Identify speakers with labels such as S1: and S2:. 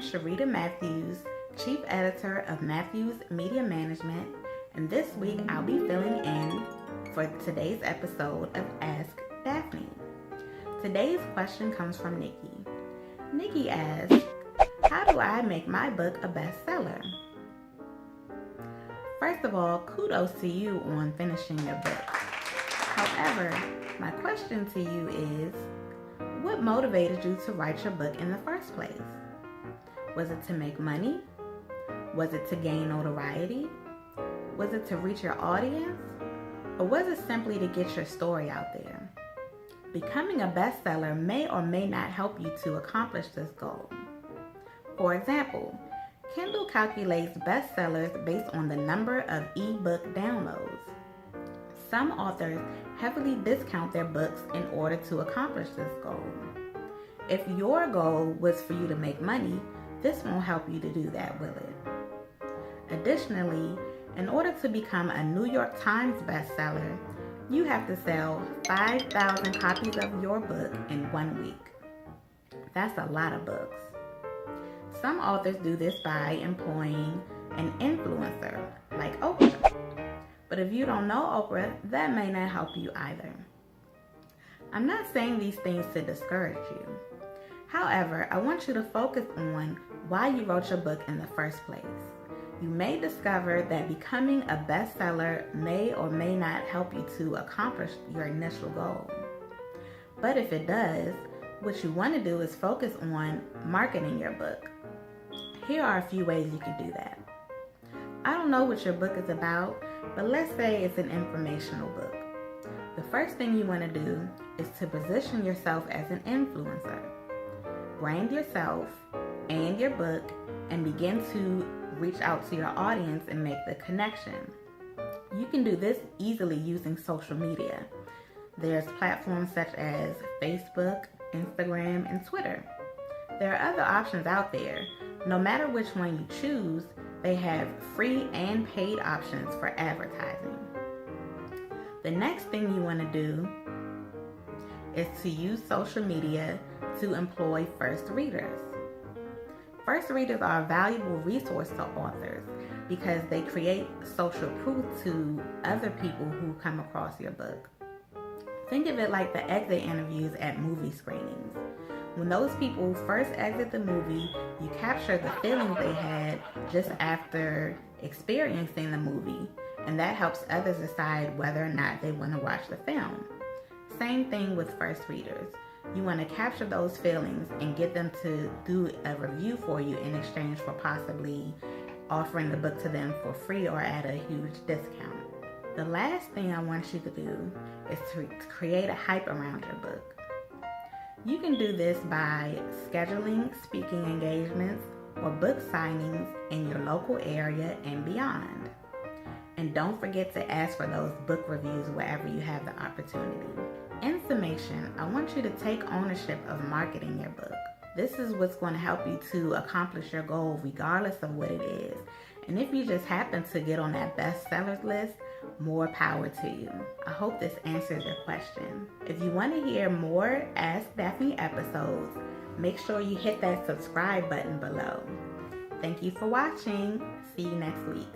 S1: Sharita Matthews, Chief Editor of Matthews Media Management, and this week I'll be filling in for today's episode of Ask Daphne. Today's question comes from Nikki. Nikki asks, how do I make my book a bestseller? First of all, kudos to you on finishing your book. However, my question to you is, what motivated you to write your book in the first place? Was it to make money? Was it to gain notoriety? Was it to reach your audience? Or was it simply to get your story out there? Becoming a bestseller may or may not help you to accomplish this goal. For example, Kindle calculates bestsellers based on the number of ebook downloads. Some authors heavily discount their books in order to accomplish this goal. If your goal was for you to make money, this won't help you to do that, will it? Additionally, in order to become a New York Times bestseller, you have to sell 5,000 copies of your book in 1 week. That's a lot of books. Some authors do this by employing an influencer like Oprah. But if you don't know Oprah, that may not help you either. I'm not saying these things to discourage you. However, I want you to focus on why you wrote your book in the first place. You may discover that becoming a bestseller may or may not help you to accomplish your initial goal. But if it does, what you want to do is focus on marketing your book. Here are a few ways you can do that. I don't know what your book is about, but let's say it's an informational book. The first thing you want to do is to position yourself as an influencer. Brand yourself and your book and begin to reach out to your audience and make the connection. You can do this easily using social media. There's platforms such as Facebook, Instagram, and Twitter. There are other options out there. No matter which one you choose, they have free and paid options for advertising. The next thing you want to do is to use social media to employ first readers. First readers are a valuable resource to authors because they create social proof to other people who come across your book. Think of it like the exit interviews at movie screenings. When those people first exit the movie, you capture the feelings they had just after experiencing the movie, and that helps others decide whether or not they want to watch the film. Same thing with first readers. You want to capture those feelings and get them to do a review for you in exchange for possibly offering the book to them for free or at a huge discount. The last thing I want you to do is to create a hype around your book. You can do this by scheduling speaking engagements or book signings in your local area and beyond. And don't forget to ask for those book reviews wherever you have the opportunity. In summation, I want you to take ownership of marketing your book. This is what's going to help you to accomplish your goal regardless of what it is. And if you just happen to get on that bestsellers list, more power to you. I hope this answers your question. If you want to hear more Ask Daphne episodes, make sure you hit that subscribe button below. Thank you for watching. See you next week.